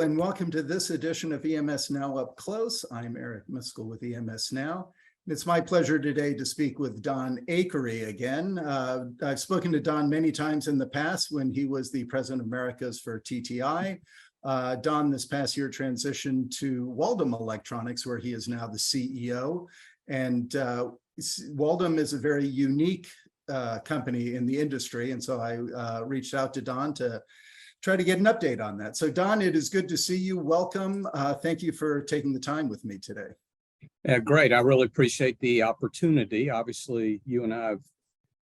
and welcome to this edition of EMS Now Up Close. I'm Eric Miskell with EMS Now. It's my pleasure today to speak with Don Akery again. I've spoken to Don many times in the past when he was the President of Americas for TTI. Don this past year transitioned to Waldom Electronics, where he is now the CEO. And Waldom is a very unique company in the industry. And so I reached out to Don to try to get an update on that. So Don, it is good to see you. Welcome. Thank you for taking the time with me today. Yeah, great. I really appreciate the opportunity. Obviously, you and I have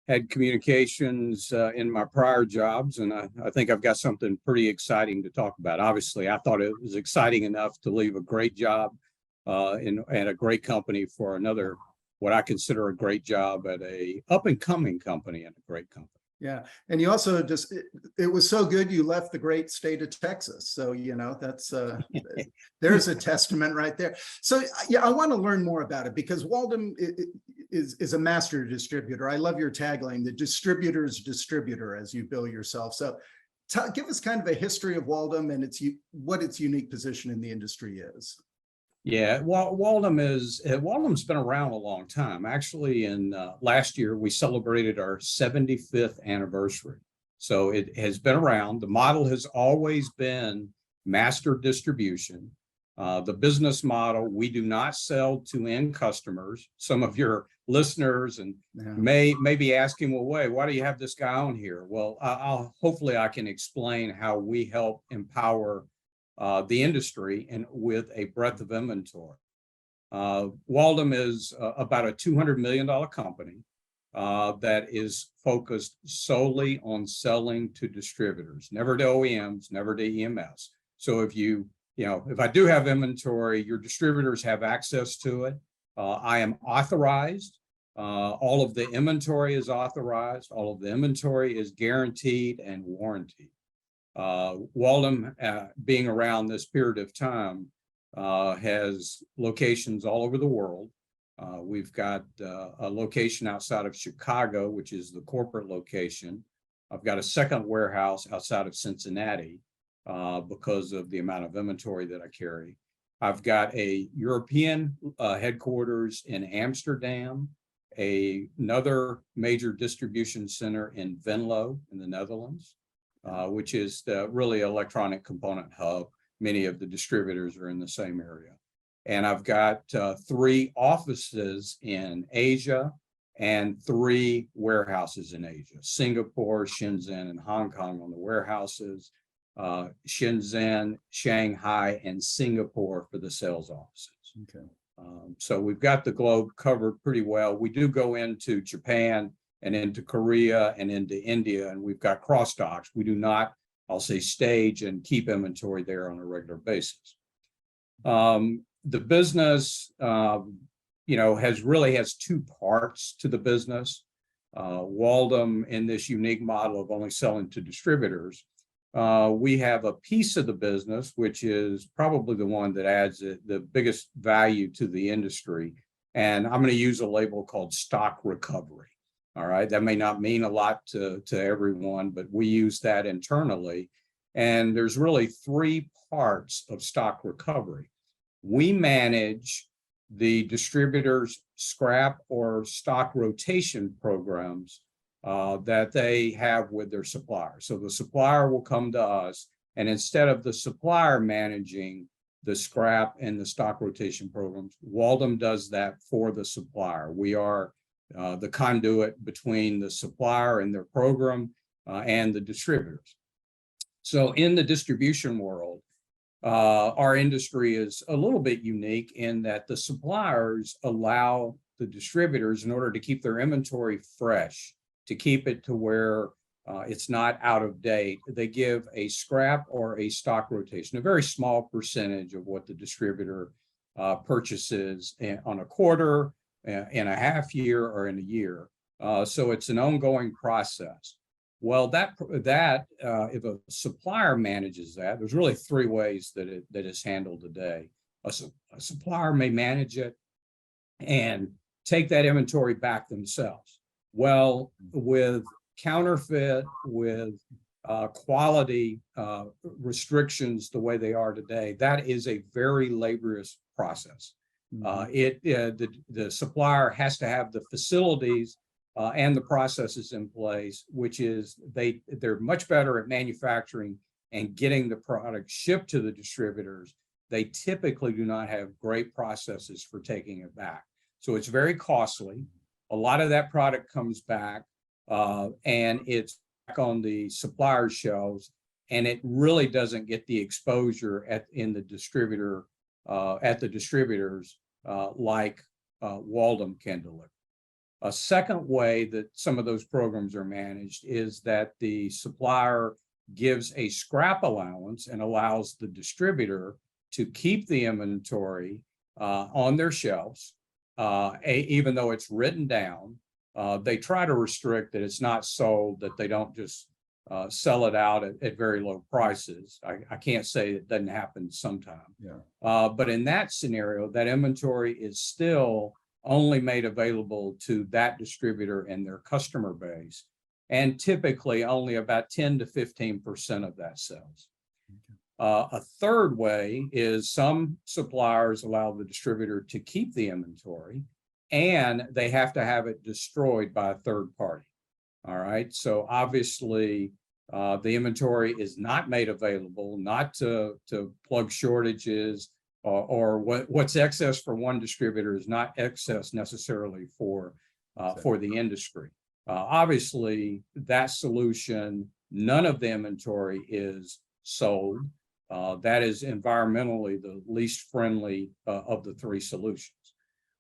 had communications in my prior jobs, and I think I've got something pretty exciting to talk about. Obviously, I thought it was exciting enough to leave a great job at a great company for another, what I consider a great job at a up-and-coming company and a great company. Yeah. And you also just, it was so good you left the great state of Texas. So, you know, that's, there's a testament right there. So, yeah, I want to learn more about it because Waldom is a master distributor. I love your tagline, the distributor's distributor, as you bill yourself. So give us kind of a history of Waldom and what its unique position in the industry is. Yeah, Waldom's been around a long time. Actually, in last year, we celebrated our 75th anniversary. So it has been around. The model has always been master distribution. The business model, we do not sell to end customers. Some of your listeners may be asking, well, wait, why do you have this guy on here? Well, hopefully I can explain how we help empower the industry and with a breadth of inventory. Waldom is about a $200 million company that is focused solely on selling to distributors, never to OEMs, never to EMS. So if I do have inventory, your distributors have access to it. I am authorized. All of the inventory is authorized. All of the inventory is guaranteed and warranted. Waldom, being around this period of time, has locations all over the world. We've got a location outside of Chicago, which is the corporate location. I've got a second warehouse outside of Cincinnati because of the amount of inventory that I carry. I've got a European headquarters in Amsterdam, another major distribution center in Venlo in the Netherlands. Which is the really electronic component hub. Many of the distributors are in the same area. And I've got 3 offices in Asia and 3 warehouses in Asia: Singapore, Shenzhen, and Hong Kong on the warehouses, Shenzhen, Shanghai, and Singapore for the sales offices. Okay. So we've got the globe covered pretty well. We do go into Japan and into Korea and into India, and we've got cross docks. We do not, I'll say, stage and keep inventory there on a regular basis. The business, has 2 parts to the business. Waldom, in this unique model of only selling to distributors, we have a piece of the business, which is probably the one that adds the biggest value to the industry. And I'm going to use a label called stock recovery. All right, that may not mean a lot to everyone, but we use that internally. And there's really 3 parts of stock recovery. We manage the distributors' scrap or stock rotation programs that they have with their suppliers. So the supplier will come to us, and instead of the supplier managing the scrap and the stock rotation programs, Waldom does that for the supplier. We are the conduit between the supplier and their program and the distributors. So in the distribution world, our industry is a little bit unique in that the suppliers allow the distributors, in order to keep their inventory fresh, to keep it to where it's not out of date, they give a scrap or a stock rotation, a very small percentage of what the distributor purchases on a quarter, in a half year, or in a year. So it's an ongoing process. Well, if a supplier manages that, there's really 3 ways that is handled today. A supplier may manage it and take that inventory back themselves. Well, with counterfeit, with quality restrictions the way they are today, that is a very laborious process. The supplier has to have the facilities and the processes in place, which is they're much better at manufacturing and getting the product shipped to the distributors. They typically do not have great processes for taking it back. So it's very costly. A lot of that product comes back and it's back on the supplier's shelves, and it really doesn't get the exposure at the distributors like Waldom can deliver. A second way that some of those programs are managed is that the supplier gives a scrap allowance and allows the distributor to keep the inventory on their shelves, even though it's written down. They try to restrict that it's not sold, that they don't just sell it out at very low prices. I can't say it doesn't happen sometime. Yeah. But in that scenario, that inventory is still only made available to that distributor and their customer base, and typically only about 10 to 15% of that sells. A third way is some suppliers allow the distributor to keep the inventory, and they have to have it destroyed by a third party. All right. So obviously, the inventory is not made available, not to plug shortages, or what's excess for one distributor is not excess necessarily for the industry. Obviously, that solution, none of the inventory is sold. That is environmentally the least friendly of the three solutions.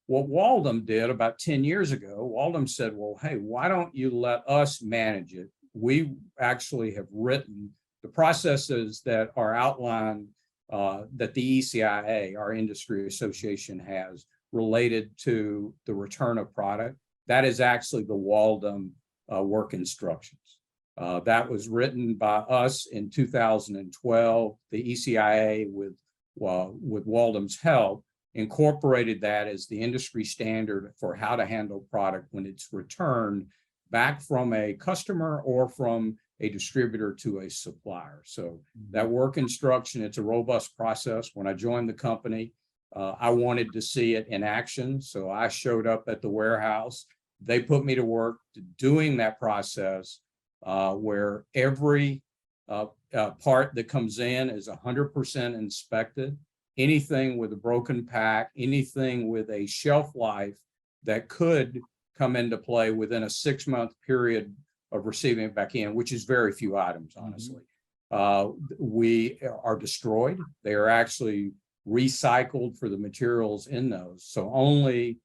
What Waldom did about 10 years ago, Waldom said, well, hey, why don't you let us manage it? We actually have written the processes that are outlined that the ECIA, our industry association, has related to the return of product. That is actually the Waldom work instructions. That was written by us in 2012. The ECIA, with Waldom's help, incorporated that as the industry standard for how to handle product when it's returned back from a customer or from a distributor to a supplier. So that work instruction, it's a robust process. When I joined the company, I wanted to see it in action. So I showed up at the warehouse. They put me to work doing that process where every part that comes in is 100% inspected. Anything with a broken pack, anything with a shelf life that could come into play within a 6-month period of receiving it back in, which is very few items, honestly. We are destroyed. They are actually recycled for the materials in those. So only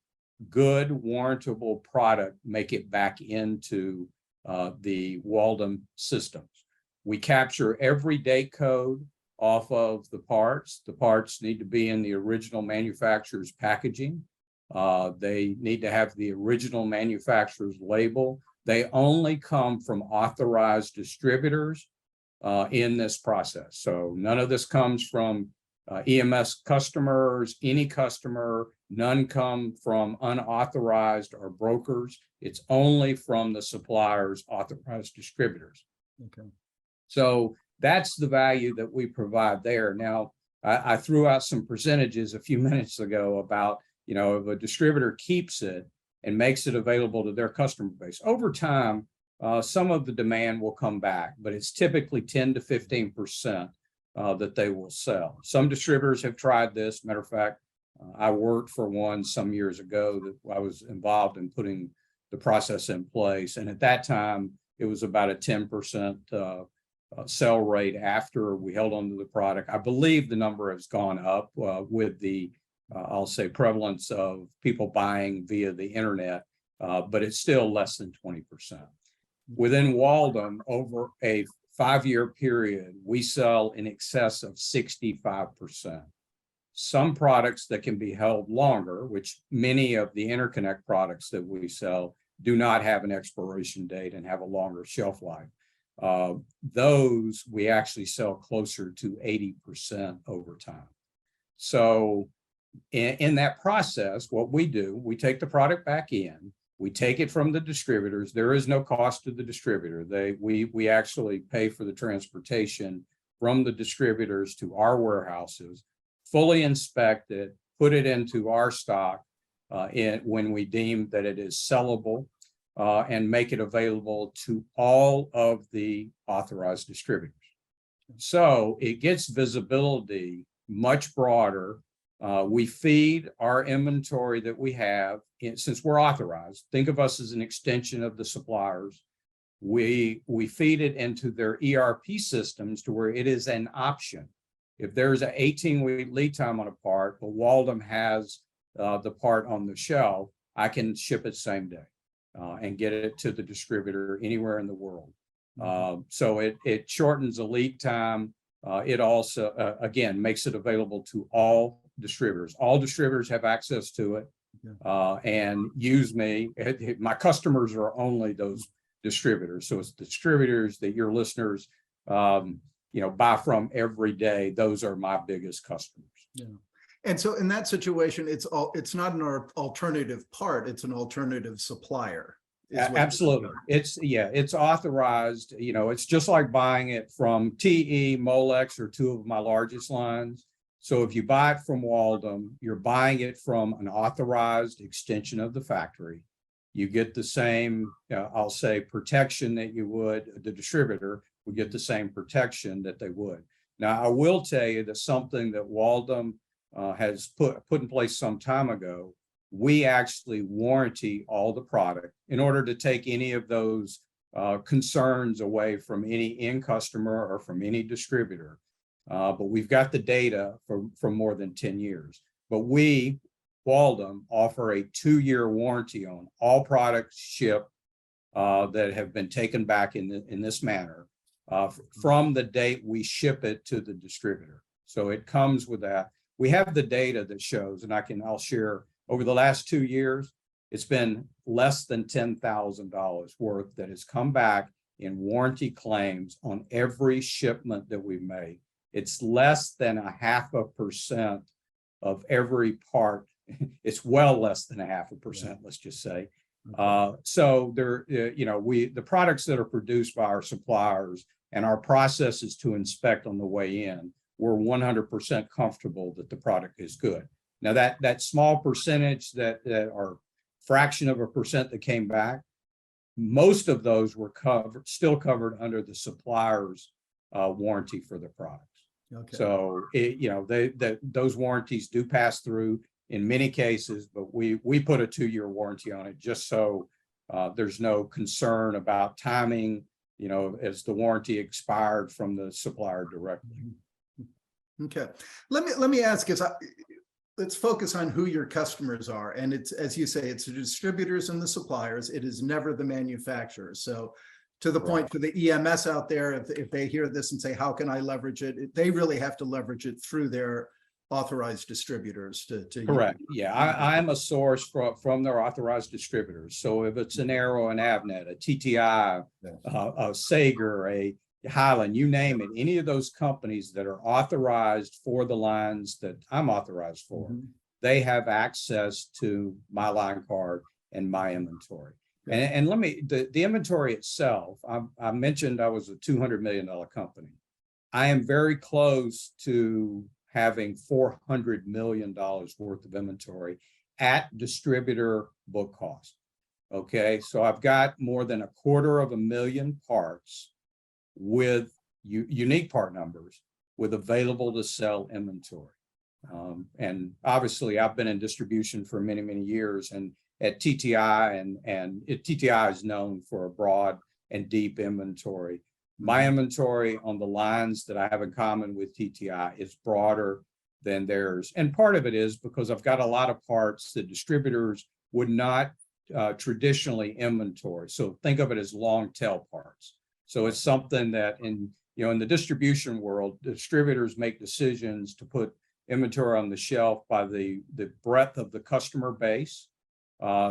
good, warrantable product make it back into the Waldom systems. We capture every date code off of the parts. The parts need to be in the original manufacturer's packaging. They need to have the original manufacturer's label. They only come from authorized distributors in this process. So none of this comes from EMS customers, any customer, none come from unauthorized or brokers. It's only from the supplier's authorized distributors. Okay. So that's the value that we provide there. Now, I threw out some percentages a few minutes ago about, if a distributor keeps it and makes it available to their customer base, over time, some of the demand will come back, but it's typically 10 to 15% that they will sell. Some distributors have tried this. Matter of fact, I worked for one some years ago that I was involved in putting the process in place. And at that time, it was about a 10% sell rate after we held on to the product. I believe the number has gone up with the, I'll say, prevalence of people buying via the internet, but it's still less than 20%. Within Waldom, over a 5-year period, we sell in excess of 65%. Some products that can be held longer, which many of the interconnect products that we sell do not have an expiration date and have a longer shelf life. Those we actually sell closer to 80% over time. So in that process, what we do, we take the product back in, We take it from the distributors. There is no cost to the distributor. We actually pay for the transportation from the distributors to our warehouses, fully inspect it, put it into our stock when we deem that it is sellable, and make it available to all of the authorized distributors. So it gets visibility much broader. We feed our inventory that we have, since we're authorized. Think of us as an extension of the suppliers. We feed it into their ERP systems to where it is an option. If there's an 18-week lead time on a part, but Waldom has the part on the shelf, I can ship it same day and get it to the distributor anywhere in the world. So it shortens the lead time. It also, again, makes it available to all distributors. All distributors have access to it and use me. My customers are only those distributors. So it's distributors that your listeners, buy from every day. Those are my biggest customers. Yeah. And so in that situation, it's not an alternative part, it's an alternative supplier. Absolutely. It's authorized. It's just like buying it from TE, Molex, or two of my largest lines. So if you buy it from Waldom, you're buying it from an authorized extension of the factory. You get the same, I'll say, protection that you would, the distributor would get the same protection that they would. Now, I will tell you that something that Waldom has put in place some time ago, we actually warranty all the product in order to take any of those concerns away from any end customer or from any distributor. But we've got the data from more than 10 years. But we, Waldom, offer a 2-year warranty on all products shipped that have been taken back in this manner from the date we ship it to the distributor. So it comes with that. We have the data that shows, and I'll share, over the last 2 years, it's been less than $10,000 worth that has come back in warranty claims on every shipment that we've made. It's less than 0.5% of every part. It's well less than 0.5%, let's just say. So the products that are produced by our suppliers and our processes to inspect on the way in, we're 100% comfortable that the product is good. Now that small percentage that are fraction of a percent that came back, most of those were still covered under the supplier's warranty for the products. Okay. So those warranties do pass through in many cases, but we put a 2-year warranty on it just so there's no concern about timing, as the warranty expired from the supplier directly. Okay, let me ask us. Let's focus on who your customers are, and it's, as you say, it's the distributors and the suppliers. It is never the manufacturers. So, to the point for the EMS out there, if they hear this and say, "How can I leverage it?" They really have to leverage it through their authorized distributors to correct. Yeah, I'm a source from their authorized distributors. So if it's an Arrow, an Avnet, a TTI, a Sager, a Highland, you name it, any of those companies that are authorized for the lines that I'm authorized for, they have access to my line card and my inventory. And let me, the inventory itself, I mentioned I was a $200 million company. I am very close to having $400 million worth of inventory at distributor book cost. Okay, so I've got more than 250,000 parts with unique part numbers with available to sell inventory. And obviously I've been in distribution for many, many years, and at TTI TTI is known for a broad and deep inventory. My inventory on the lines that I have in common with TTI is broader than theirs. And part of it is because I've got a lot of parts that distributors would not traditionally inventory. So think of it as long tail parts. So it's something that in the distribution world, distributors make decisions to put inventory on the shelf by the breadth of the customer base.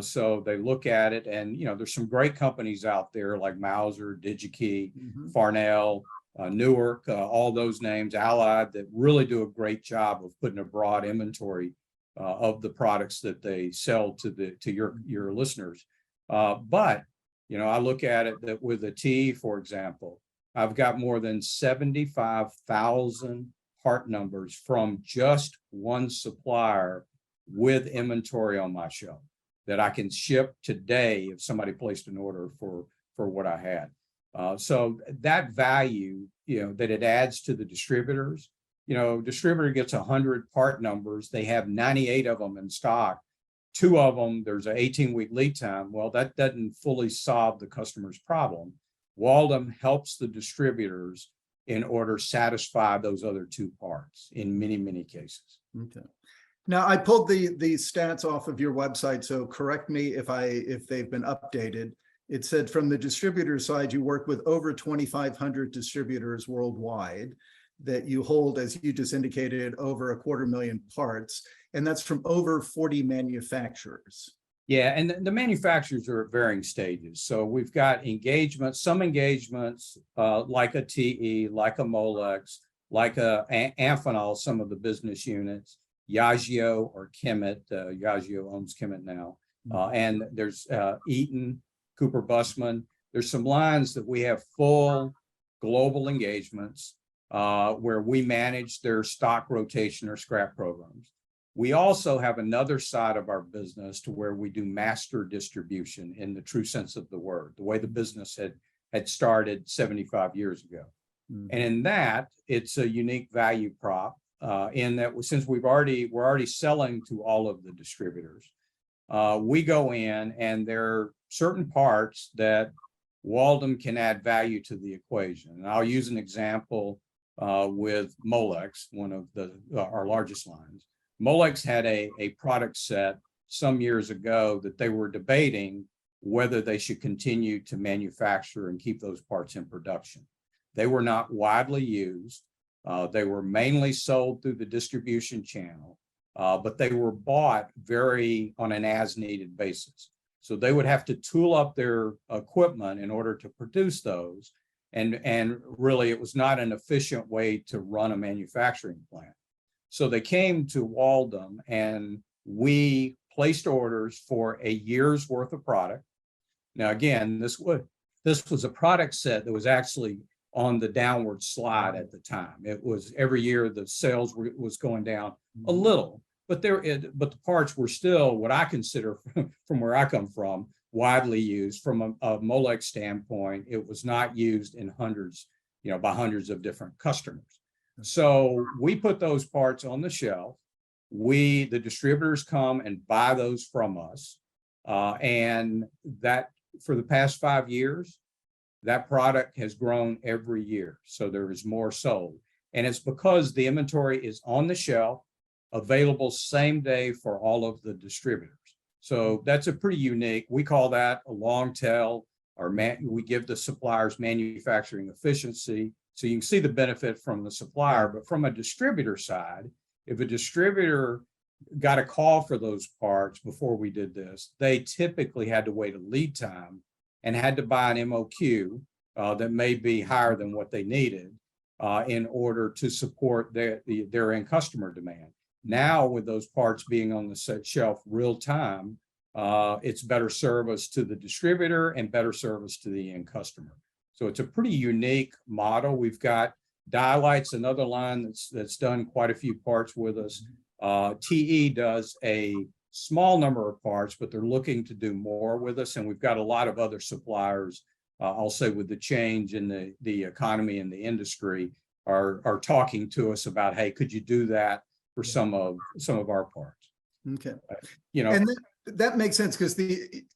So they look at it, and there's some great companies out there like Mauser, DigiKey, Farnell, Newark, all those names, Allied, that really do a great job of putting a broad inventory of the products that they sell to your listeners. But, I look at it that with a TE, for example, I've got more than 75,000 part numbers from just one supplier with inventory on my shelf that I can ship today if somebody placed an order for what I had. So that value, that it adds to the distributors, distributor gets 100 part numbers. They have 98 of them in stock. 2 of them, there's an 18-week lead time. Well, that doesn't fully solve the customer's problem. Waldom helps the distributors in order to satisfy those other 2 parts in many, many cases. Okay. Now, I pulled the stats off of your website, so correct me if they've been updated. It said from the distributor side, you work with over 2,500 distributors worldwide, that you hold, as you just indicated, over 250,000 parts, and that's from over 40 manufacturers. Yeah, and the manufacturers are at varying stages. So we've got engagements, some engagements like a TE, like a Molex, like a Amphenol, some of the business units, Yageo or Kemet. Yageo owns Kemet now. And there's Eaton, Cooper Busman. There's some lines that we have full global engagements where we manage their stock rotation or scrap programs. We also have another side of our business to where we do master distribution in the true sense of the word, the way the business had started 75 years ago. And in that, it's a unique value prop in that since we're already selling to all of the distributors, we go in and there are certain parts that Waldom can add value to the equation. And I'll use an example with Molex, one of our largest lines. Molex had a product set some years ago that they were debating whether they should continue to manufacture and keep those parts in production. They were not widely used. They were mainly sold through the distribution channel, but they were bought on an as-needed basis. So they would have to tool up their equipment in order to produce those. And really, it was not an efficient way to run a manufacturing plant. So they came to Waldom and we placed orders for a year's worth of product. Now, again, this was a product set that was actually on the downward slide at the time. It was every year the sales was going down a little, but the parts were still what I consider from where I come from, widely used. From a Molex standpoint, it was not used in hundreds, by hundreds of different customers. So we put those parts on the shelf. The distributors come and buy those from us. And that for the past 5 years, that product has grown every year. So there is more sold. And it's because the inventory is on the shelf, available same day for all of the distributors. So that's a pretty unique, we call that a long tail, or we give the suppliers manufacturing efficiency. So you can see the benefit from the supplier, but from a distributor side, if a distributor got a call for those parts before we did this, they typically had to wait a lead time and had to buy an MOQ that may be higher than what they needed in order to support their end customer demand. Now, with those parts being on the shelf real time, it's better service to the distributor and better service to the end customer. So it's a pretty unique model. We've got Dialight's another line that's done quite a few parts with us. TE does a small number of parts, but they're looking to do more with us. And we've got a lot of other suppliers, I'll say with the change in the economy and the industry, are talking to us about, hey, could you do that for some of our parts? Okay. And that makes sense, because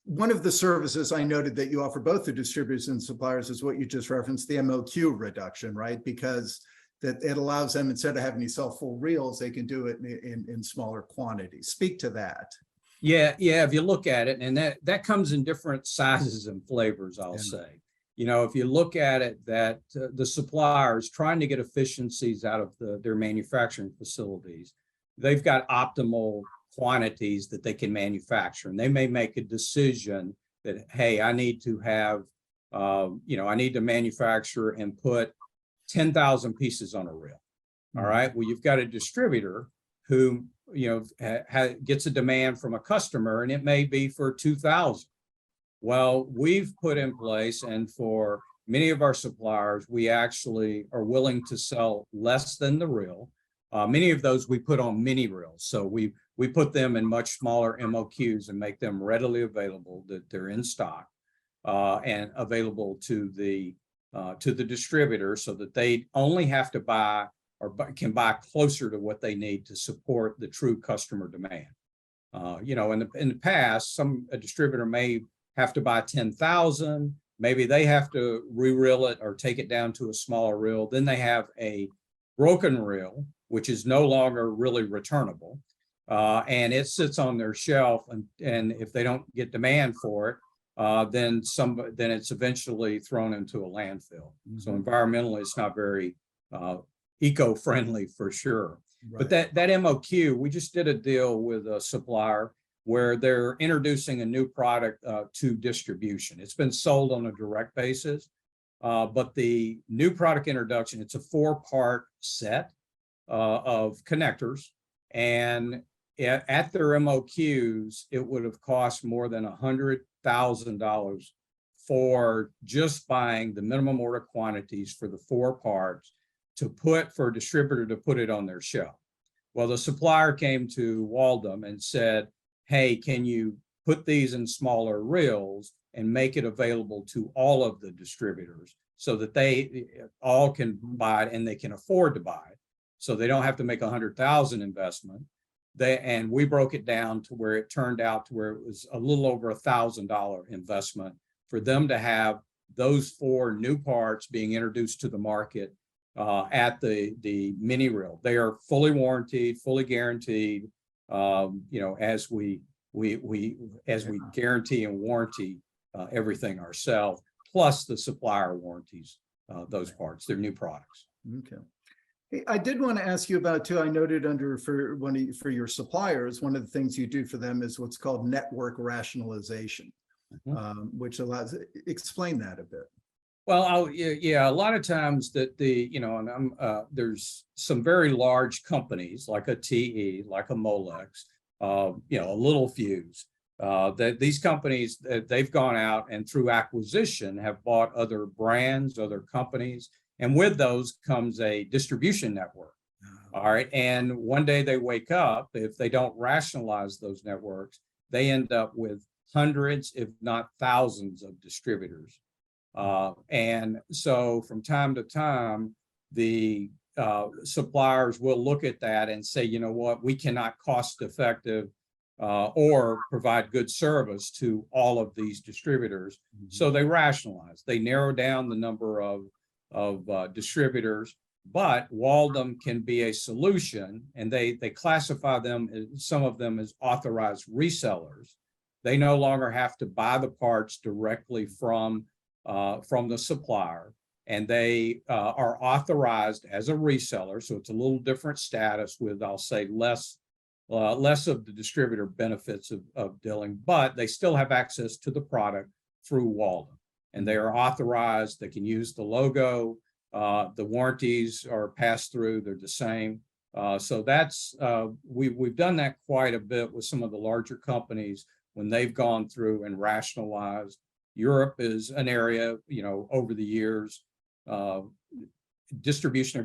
one of the services I noted that you offer both the distributors and suppliers is what you just referenced, the MOQ reduction, right? Because that it allows them, instead of having to sell full reels, they can do it in smaller quantities. Speak to that. Yeah. If you look at it, and that comes in different sizes and flavors, I'll say. If you look at it, that the suppliers trying to get efficiencies out of their manufacturing facilities, they've got optimal quantities that they can manufacture, and they may make a decision that, hey, I need to have, I need to manufacture and put 10,000 pieces on a reel. All right. Well, you've got a distributor who, gets a demand from a customer, and it may be for 2,000. Well, we've put in place, and for many of our suppliers, we actually are willing to sell less than the reel. Many of those we put on mini reels. So we put them in much smaller MOQs and make them readily available, that they're in stock and available to the distributor, so that they only have to buy or can buy closer to what they need to support the true customer demand. In the past, a distributor may have to buy 10,000. Maybe they have to re-reel it or take it down to a smaller reel. Then they have a broken reel, which is no longer really returnable. And it sits on their shelf, and if they don't get demand for it, then it's eventually thrown into a landfill. Mm-hmm. So environmentally, it's not very eco-friendly for sure. Right. But that MOQ, we just did a deal with a supplier where they're introducing a new product to distribution. It's been sold on a direct basis, but the new product introduction, it's a 4-part set of connectors, and at their MOQs, it would have cost more than $100,000 for just buying the minimum order quantities for the 4 parts for a distributor to put it on their shelf. Well, the supplier came to Waldom and said, hey, can you put these in smaller reels and make it available to all of the distributors so that they all can buy it and they can afford to buy it, so they don't have to make $100,000 investment. And we broke it down to where it turned out to where it was a little over $1,000 investment for them to have those 4 new parts being introduced to the market at the mini reel. They are fully warranted, fully guaranteed. As we guarantee and warranty everything ourselves, plus the supplier warranties those parts. They're new products. Okay. Hey, I did want to ask you about too. I noted for your suppliers, one of the things you do for them is what's called network rationalization, mm-hmm. Which allows. Explain that a bit. Well, a lot of times that there's some very large companies like a TE, like a Molex, a Little Fuse, that these companies, they've gone out and through acquisition have bought other brands, other companies, and with those comes a distribution network. All right. And one day they wake up, if they don't rationalize those networks, they end up with hundreds, if not thousands, of distributors. And so from time to time, the suppliers will look at that and say, you know what, we cannot cost effective or provide good service to all of these distributors. Mm-hmm. So they rationalize, they narrow down the number of distributors, but Waldom can be a solution, and they classify them, some of them as authorized resellers. They no longer have to buy the parts directly from the supplier, and they are authorized as a reseller. So it's a little different status with, I'll say, less of the distributor benefits of dealing, but they still have access to the product through Waldom, and they are authorized. They can use the logo. The warranties are passed through. They're the same. So that's we've done that quite a bit with some of the larger companies when they've gone through and rationalized. Europe is an area, over the years, distribution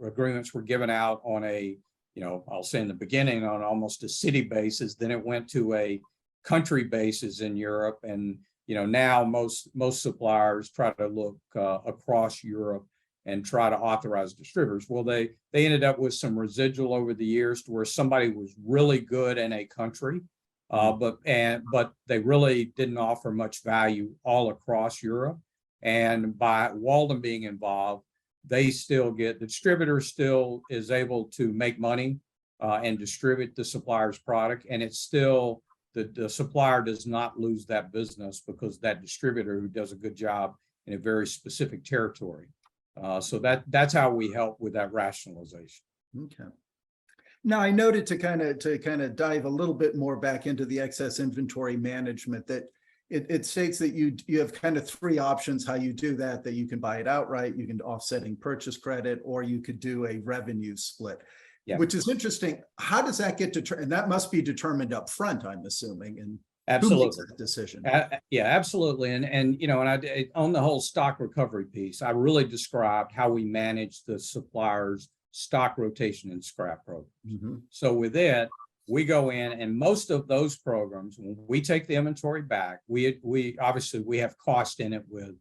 agreements were given out on a, I'll say in the beginning on almost a city basis. Then it went to a country basis in Europe. And, now most suppliers try to look across Europe and try to authorize distributors. Well, they ended up with some residual over the years to where somebody was really good in a country. But they really didn't offer much value all across Europe. And by Waldom being involved, the distributor still is able to make money and distribute the supplier's product. And it's still, the supplier does not lose that business because that distributor who does a good job in a very specific territory. So that's how we help with that rationalization. Okay. Now, I noted to kind of dive a little bit more back into the excess inventory management, that it states that you have kind of 3 options how you do that you can buy it outright, you can offsetting purchase credit, or you could do a revenue split, which is interesting. How does that get determined? And that must be determined up front, I'm assuming. And Absolutely. makes that decision? Yeah, absolutely. And you know, on the whole stock recovery piece, I really described how we manage the suppliers' stock rotation and scrap program. Mm-hmm. So with it, we go in, and most of those programs, when we take the inventory back, we obviously we have cost in it with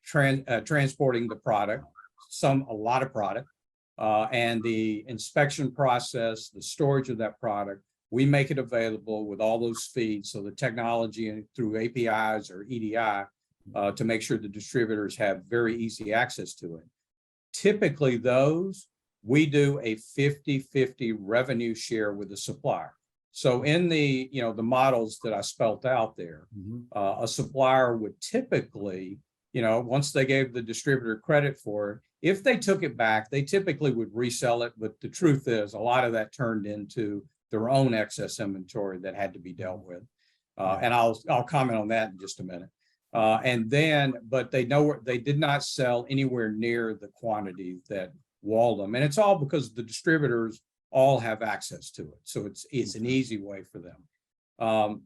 transporting the product, a lot of product, and the inspection process, the storage of that product. We make it available with all those feeds, so the technology through APIs or EDI to make sure the distributors have very easy access to it. Typically, those we do a 50-50 revenue share with the supplier. So in the the models that I spelt out there, a supplier would typically, once they gave the distributor credit for it, if they took it back, they typically would resell it. But the truth is, a lot of that turned into their own excess inventory that had to be dealt with. And I'll comment on that in just a minute. But they did not sell anywhere near the quantity that Waldom, and it's all because the distributors all have access to it. So it's an easy way for them. That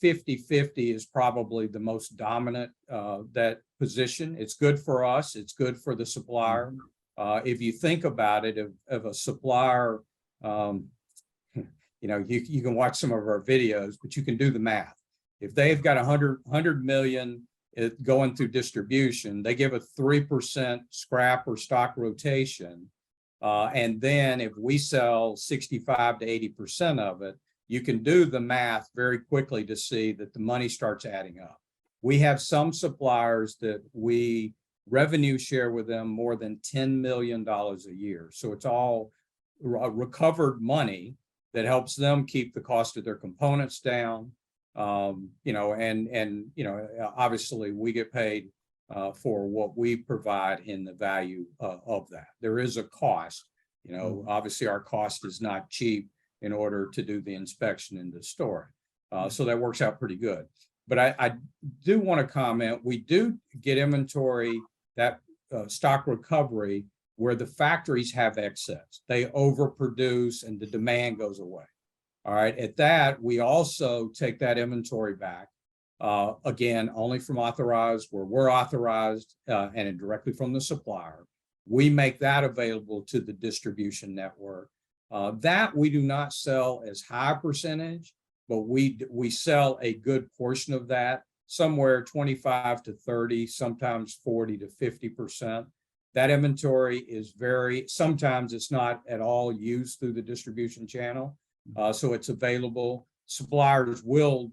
50-50 is probably the most dominant that position. It's good for us. It's good for the supplier. If you think about it, of a supplier, you can watch some of our videos, but you can do the math. If they've got 100 million going through distribution, they give a 3% scrap or stock rotation. And then if we sell 65 to 80% of it, you can do the math very quickly to see that the money starts adding up. We have some suppliers that we revenue share with them more than $10 million a year. So it's all recovered money that helps them keep the cost of their components down. Obviously we get paid for what we provide in the value of that. There is a cost, obviously our cost is not cheap in order to do the inspection and the store. So that works out pretty good. But I do want to comment, we do get inventory, that stock recovery, where the factories have excess. They overproduce and the demand goes away. All right, at that, we also take that inventory back, again, only from authorized, where we're authorized, and directly from the supplier. We make that available to the distribution network. That we do not sell as high a percentage, but we sell a good portion of that, somewhere 25 to 30, sometimes 40 to 50%. That inventory is sometimes it's not at all used through the distribution channel. So it's available. Suppliers will,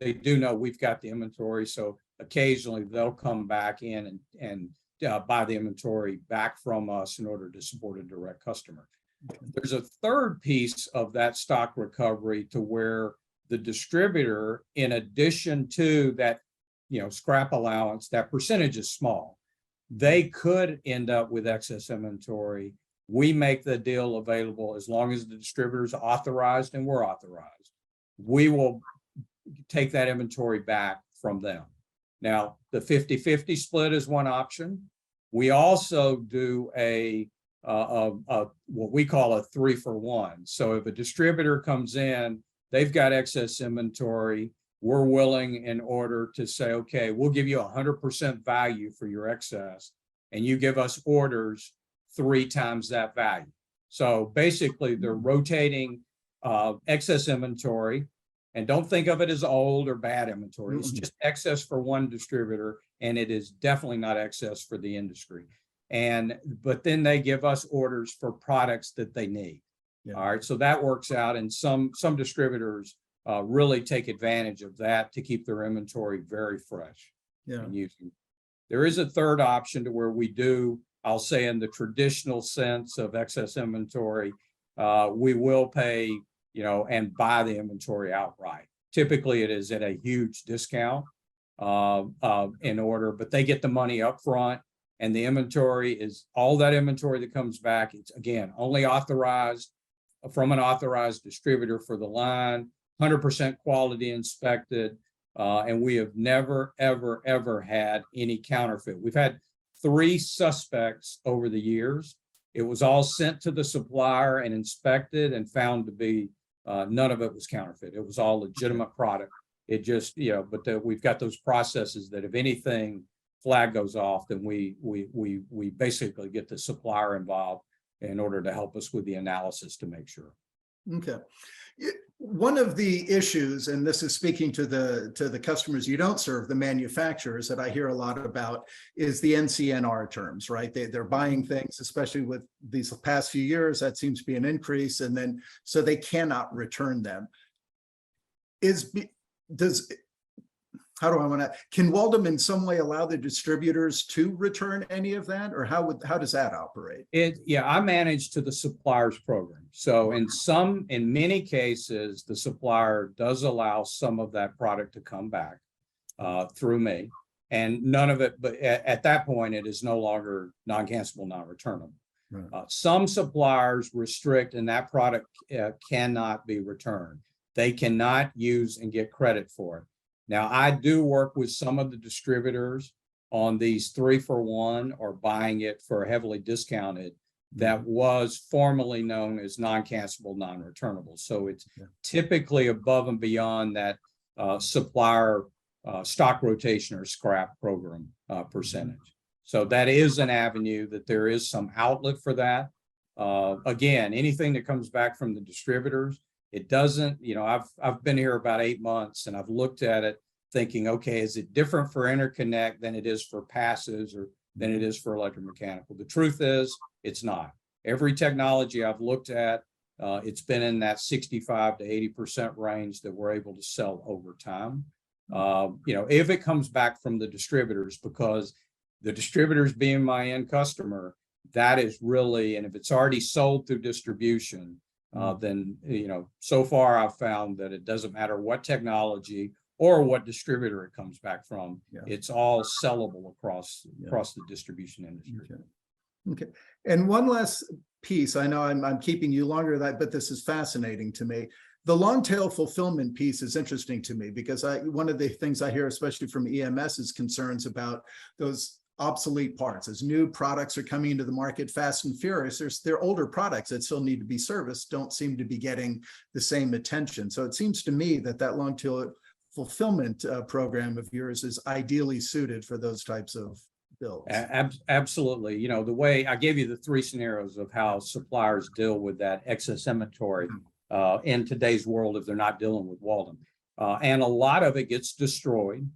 they do know we've got the inventory. So occasionally they'll come back in and buy the inventory back from us in order to support a direct customer. There's a third piece of that stock recovery to where the distributor, in addition to that, scrap allowance, that percentage is small. They could end up with excess inventory. We make the deal available as long as the distributor is authorized and we're authorized. We will take that inventory back from them. Now, the 50-50 split is one option. We also do what we call a 3-for-1. So if a distributor comes in, they've got excess inventory, we're willing, in order to say, okay, we'll give you 100% value for your excess, and you give us orders 3 times that value. So basically they're rotating excess inventory, and don't think of it as old or bad inventory. It's just excess for one distributor, and it is definitely not excess for the industry. But then they give us orders for products that they need. Yeah. All right, so that works out, and some distributors really take advantage of that to keep their inventory very fresh. Yeah. And using. There is a third option to where we do, I'll say, in the traditional sense of excess inventory, we will pay, and buy the inventory outright. Typically, it is at a huge discount in order, but they get the money up front, and the inventory is all that inventory that comes back. It's, again, only authorized from an authorized distributor for the line, 100% quality inspected, and we have never, ever, ever had any counterfeit. We've had 3 suspects over the years. It was all sent to the supplier and inspected and found to be none of it was counterfeit. It was all legitimate product. It just, but we've got those processes that if anything flag goes off, then we basically get the supplier involved in order to help us with the analysis to make sure. Okay. One of the issues, and this is speaking to the customers you don't serve, the manufacturers, that I hear a lot about is the NCNR terms, right? They're buying things, especially with these past few years, that seems to be an increase, and then so they cannot return them. Can Waldom in some way allow the distributors to return any of that, or how does that operate? I manage to the suppliers program. So in many cases, the supplier does allow some of that product to come back through me, and none of it, but at that point, it is no longer non-cancelable, non-returnable. Right. Some suppliers restrict, and that product cannot be returned. They cannot use and get credit for it. Now, I do work with some of the distributors on these 3-for-1 or buying it for heavily discounted that was formerly known as non-cancelable, non-returnable. So it's typically above and beyond that supplier stock rotation or scrap program percentage. So that is an avenue that there is some outlet for that. Again, anything that comes back from the distributors, it doesn't, I've been here about 8 months and I've looked at it thinking, okay, is it different for interconnect than it is for passives or than it is for electromechanical? The truth is, it's not. Every technology I've looked at, it's been in that 65 to 80% range that we're able to sell over time. If it comes back from the distributors, because the distributors being my end customer, that is really, and if it's already sold through distribution, then, so far I've found that it doesn't matter what technology or what distributor it comes back from. It's all sellable across the distribution industry. Okay. And one last piece, I know I'm keeping you longer than that, but this is fascinating to me. The long tail fulfillment piece is interesting to me because one of the things I hear, especially from EMS, is concerns about those obsolete parts. As new products are coming into the market fast and furious, they're older products that still need to be serviced, don't seem to be getting the same attention. So it seems to me that long tail fulfillment program of yours is ideally suited for those types of builds. Absolutely. The way I gave you the 3 scenarios of how suppliers deal with that excess inventory in today's world if they're not dealing with Waldom. And a lot of it gets destroyed,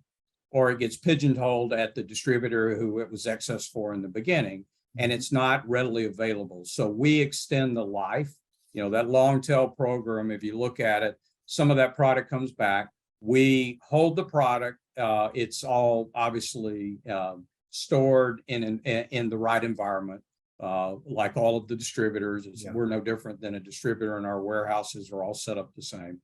or it gets pigeonholed at the distributor who it was excess for in the beginning, and it's not readily available. So we extend the life, that long tail program. If you look at it, some of that product comes back. We hold the product. It's all obviously stored in the right environment, like all of the distributors. We're no different than a distributor, and our warehouses are all set up the same.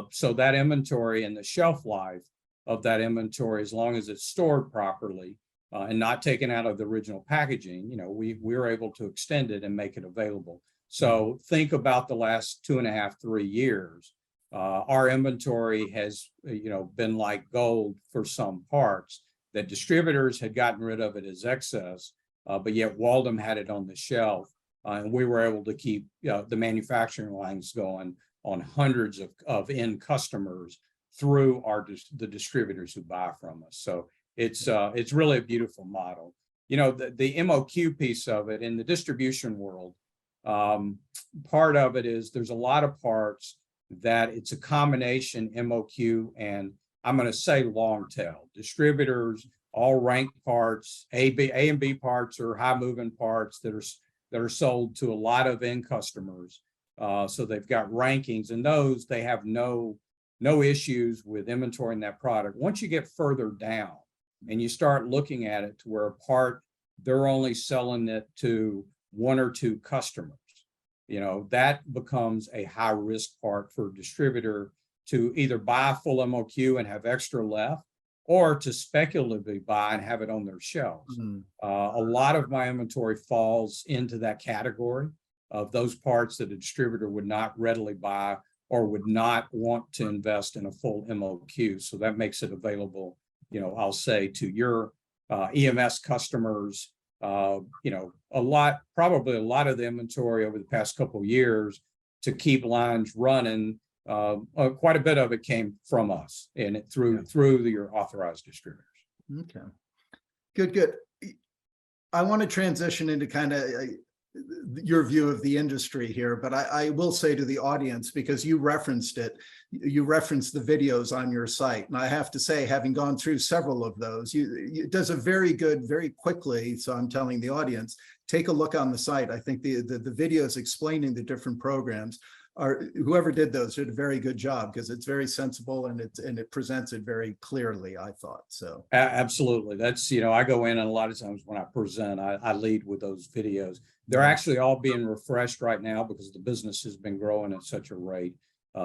So that inventory and the shelf life of that inventory, as long as it's stored properly and not taken out of the original packaging, we're able to extend it and make it available. So think about the last 2.5, 3 years. Our inventory has, been like gold for some parts that distributors had gotten rid of it as excess, but yet Waldom had it on the shelf, and we were able to keep the manufacturing lines going on hundreds of end customers through the distributors who buy from us. So it's really a beautiful model. The MOQ piece of it in the distribution world, part of it is there's a lot of parts that it's a combination MOQ and I'm going to say long tail. Distributors all rank parts, A and B parts are high moving parts that are sold to a lot of end customers. So they've got rankings, and those they have no issues with inventorying that product. Once you get further down and you start looking at it to where a part, they're only selling it to 1 or 2 customers, that becomes a high risk part for a distributor to either buy a full MOQ and have extra left, or to speculatively buy and have it on their shelves. A lot of my inventory falls into that category of those parts that a distributor would not readily buy or would not want to invest in a full MOQ. So that makes it available, I'll say to your EMS customers. Probably a lot of the inventory over the past couple of years to keep lines running. Quite a bit of it came from us and through your authorized distributors. Okay, good. I want to transition into kind of your view of the industry here, but I will say to the audience, because you referenced it, you referenced the videos on your site. And I have to say, having gone through several of those, it does a very good, very quickly. So I'm telling the audience, take a look on the site. I think the videos explaining the different programs whoever did those did a very good job, because it's very sensible and it presents it very clearly, I thought. So absolutely. That's, I go in and a lot of times when I present, I lead with those videos. They're actually all being refreshed right now because the business has been growing at such a rate.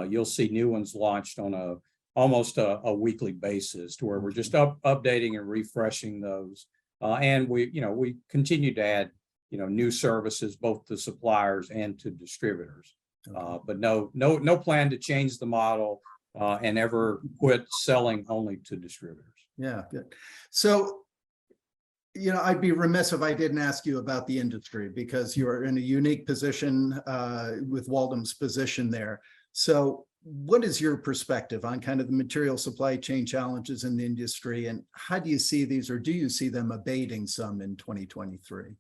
You'll see new ones launched on almost a weekly basis, to where we're just updating and refreshing those. And we continue to add, new services, both to suppliers and to distributors. But no plan to change the model and ever quit selling only to distributors. Yeah, good. So, I'd be remiss if I didn't ask you about the industry, because you're in a unique position with Waldom's position there. So what is your perspective on kind of the material supply chain challenges in the industry, and how do you see these, or do you see them abating some in 2023?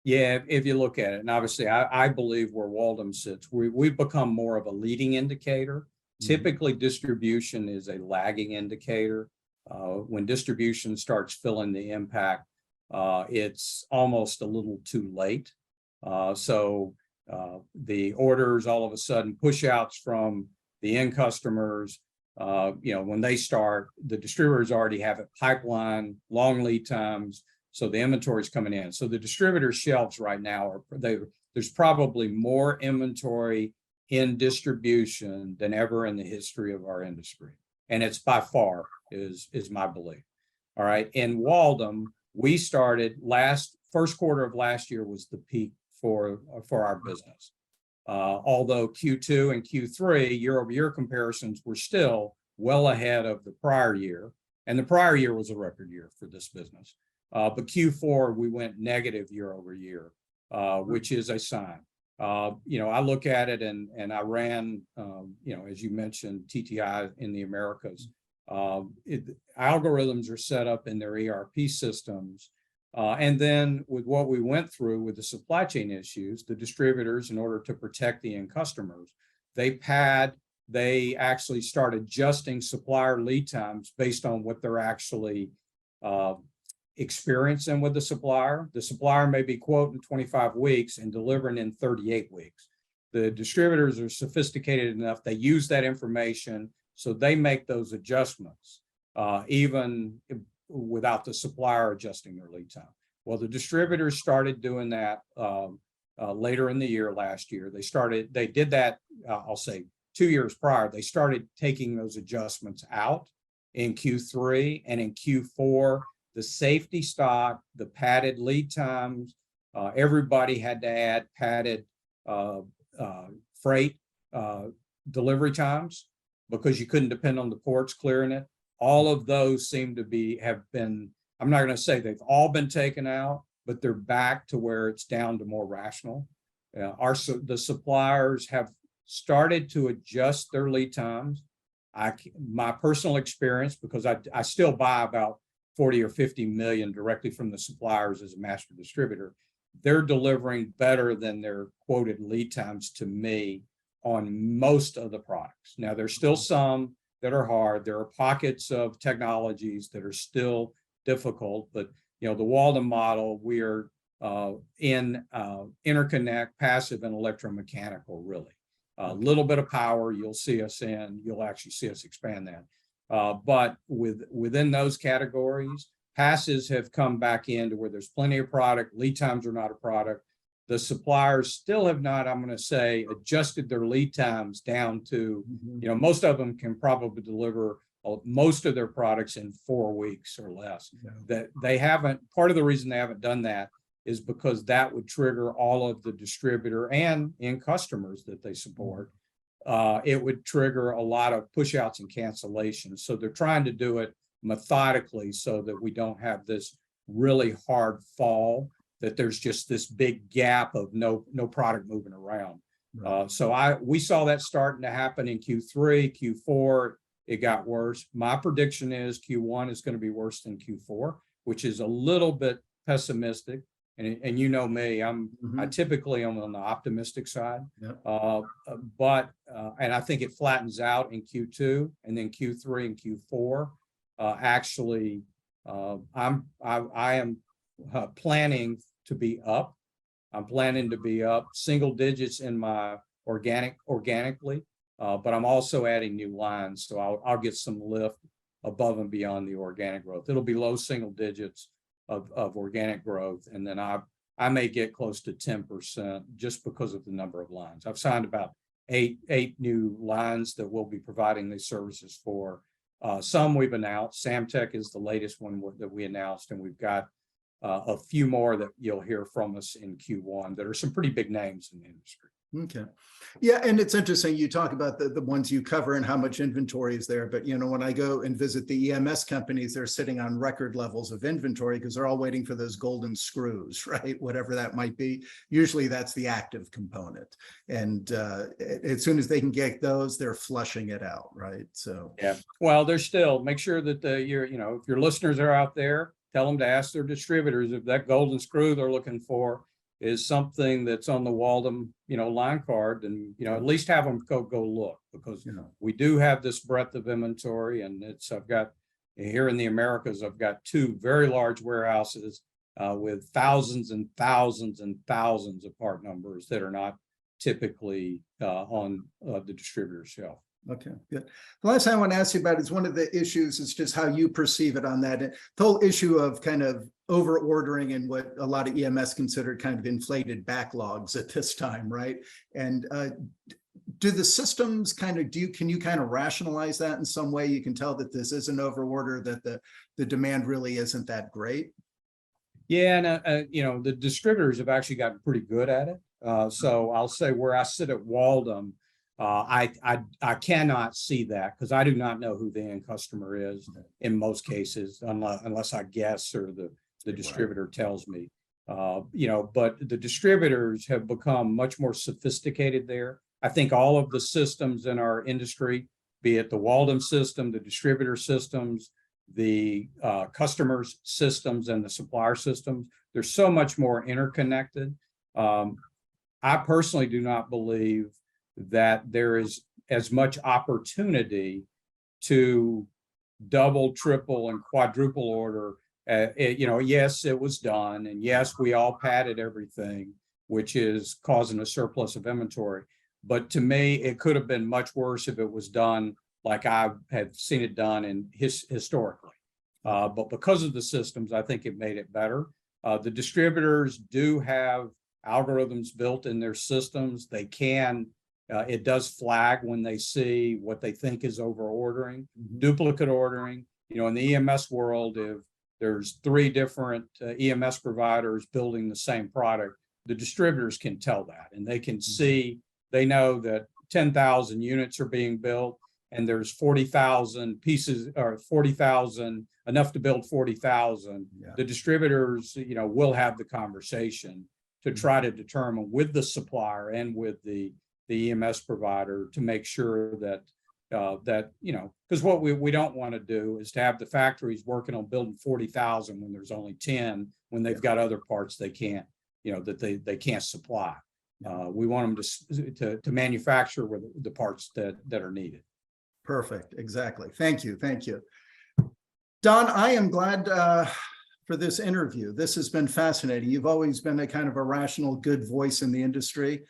Yeah, if you look at it, and obviously I believe where Waldom sits, we've become more of a leading indicator. Typically, distribution is a lagging indicator. When distribution starts feeling the impact, it's almost a little too late. So the orders all of a sudden push outs from the end customers. When they start, the distributors already have it pipeline, long lead times. So the inventory is coming in. So the distributor shelves right now there's probably more inventory in distribution than ever in the history of our industry. And it's by far is my belief. All right. In Waldom, we started first quarter of last year was the peak for our business. Although Q2 and Q3 year-over-year comparisons were still well ahead of the prior year. And the prior year was a record year for this business. But Q4, we went negative year over year, which is a sign. I look at it and I ran, as you mentioned, TTI in the Americas. Algorithms are set up in their ERP systems. And then with what we went through with the supply chain issues, the distributors, in order to protect the end customers, they actually start adjusting supplier lead times based on what they're actually experiencing with the supplier. The supplier may be quoting 25 weeks and delivering in 38 weeks. The distributors are sophisticated enough, they use that information, so they make those adjustments, even without the supplier adjusting their lead time. Well, the distributors started doing that later in the year last year. They did that, I'll say 2 years prior. They started taking those adjustments out in Q3 and in Q4. The safety stock, the padded lead times, everybody had to add padded freight delivery times, because you couldn't depend on the ports clearing it. All of those seem to have been, I'm not going to say they've all been taken out, but they're back to where it's down to more rational. The suppliers have started to adjust their lead times. My personal experience, because I still buy about 40 or 50 million directly from the suppliers as a master distributor, they're delivering better than their quoted lead times to me on most of the products. Now, there's still some that are hard. There are pockets of technologies that are still difficult, but the Waldom model, we are in interconnect, passive, and electromechanical, really. A little bit of power you'll see us in, you'll actually see us expand that. But within those categories, passives have come back into where there's plenty of product, lead times are not a product. The suppliers still have not, I'm going to say, adjusted their lead times down to, most of them can probably deliver most of their products in 4 weeks or less. That they haven't, part of the reason they haven't done that is because that would trigger all of the distributor and end customers that they support. It would trigger a lot of push outs and cancellations. So they're trying to do it methodically so that we don't have this really hard fall, that there's just this big gap of no product moving around. Right. So we saw that starting to happen in Q3, Q4. It got worse. My prediction is Q1 is going to be worse than Q4, which is a little bit pessimistic. And you know me, I typically am on the optimistic side. Yep. And I think it flattens out in Q2 and then Q3 and Q4. I am planning to be up. I'm planning to be up single digits in my organically, but I'm also adding new lines. So I'll get some lift above and beyond the organic growth. It'll be low single digits of organic growth. And then I may get close to 10% just because of the number of lines. I've signed about eight new lines that we'll be providing these services for. Some we've announced. Samtech is the latest one that we announced, and we've got a few more that you'll hear from us in Q1 that are some pretty big names in the industry. Okay. Yeah. And it's interesting. You talk about the ones you cover and how much inventory is there. But, you know, when I go and visit the EMS companies, they're sitting on record levels of inventory because they're all waiting for those golden screws, right? Whatever that might be. Usually that's the active component. And as soon as they can get those, they're flushing it out, right? So, yeah. Well, there's still, make sure that if your listeners are out there, tell them to ask their distributors if that golden screw they're looking for is something that's on the Waldom, line card, and, at least have them go look, because we do have this breadth of inventory, and I've got here in the Americas, I've got two very large warehouses with thousands and thousands and thousands of part numbers that are not typically on the distributor shelf. Okay, good. The last thing I want to ask you about is one of the issues is just how you perceive it on that. The whole issue of kind of over ordering and what a lot of EMS consider kind of inflated backlogs at this time, right? And do the systems kind of, can you kind of rationalize that in some way? You can tell that this is an over order, that the demand really isn't that great. Yeah, and the distributors have actually gotten pretty good at it. So I'll say where I sit at Waldom, I cannot see that because I do not know who the end customer is in most cases, unless I guess or the distributor tells me. But the distributors have become much more sophisticated there. I think all of the systems in our industry, be it the Waldom system, the distributor systems, the customers systems, and the supplier systems, they're so much more interconnected. I personally do not believe that there is as much opportunity to double, triple, and quadruple order. Yes, it was done, and yes, we all padded everything, which is causing a surplus of inventory. But to me, it could have been much worse if it was done like I had seen it done historically. But because of the systems, I think it made it better. The distributors do have algorithms built in their systems. They can. It does flag when they see what they think is over ordering, duplicate ordering. In the EMS world, if there's 3 different EMS providers building the same product, the distributors can tell that, and they can see, they know that 10,000 units are being built and there's 40,000 pieces, or 40,000, enough to build 40,000. Yeah. The distributors, will have the conversation to try to determine with the supplier and with the EMS provider to make sure that because what we don't want to do is to have the factories working on building 40,000 when there's only 10, when they've got other parts they can't, that they can't supply. We want them to manufacture with the parts that are needed. Perfect. Exactly. Thank you. Don, I am glad for this interview. This has been fascinating. You've always been a kind of a rational, good voice in the industry.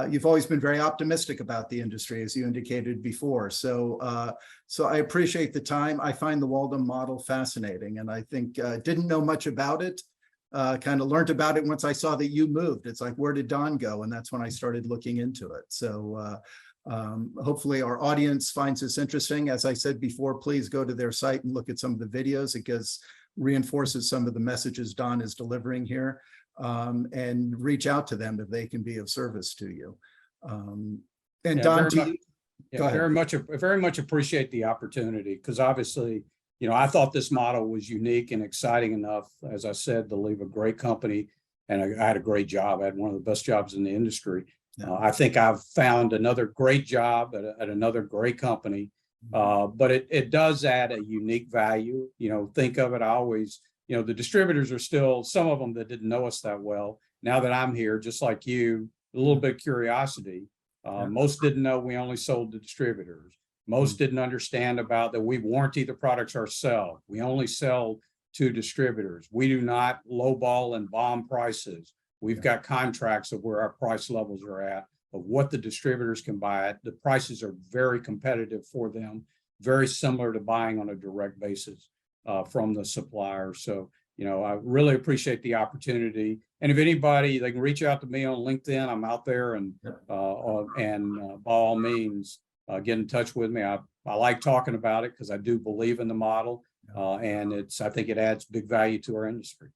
You've always been very optimistic about the industry, as you indicated before. So I appreciate the time. I find the Waldom model fascinating, and I think didn't know much about it. Kind of learned about it once I saw that you moved. It's like, where did Don go? And that's when I started looking into it. So hopefully our audience finds this interesting. As I said before, please go to their site and look at some of the videos. It reinforces some of the messages Don is delivering here. And reach out to them if they can be of service to you. And yeah, Don, very much appreciate the opportunity, because obviously, I thought this model was unique and exciting enough, as I said, to leave a great company, and I had a great job. I had one of the best jobs in the industry Yeah. I think I've found another great job at another great company, but it does add a unique value. Think of it, I always, the distributors are still, some of them that didn't know us that well. Now that I'm here, just like you, a little bit of curiosity. Most didn't know we only sold to distributors. Most didn't understand about that we warranty the products ourselves. We only sell to distributors. We do not lowball and bomb prices. We've got contracts of where our price levels are at, of what the distributors can buy at. The prices are very competitive for them, very similar to buying on a direct basis from the supplier. So, I really appreciate the opportunity. And if anybody, they can reach out to me on LinkedIn. I'm out there, and by all means, get in touch with me. I like talking about it because I do believe in the model, and I think it adds big value to our industry.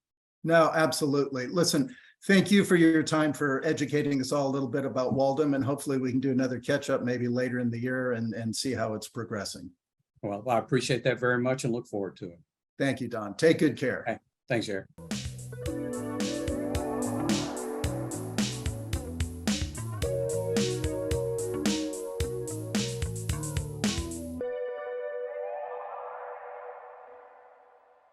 No, absolutely. Listen, thank you for your time, for educating us all a little bit about Waldom, and hopefully we can do another catch up maybe later in the year and see how it's progressing. Well, I appreciate that very much and look forward to it. Thank you, Don. Take good care. Hey, thanks, Eric.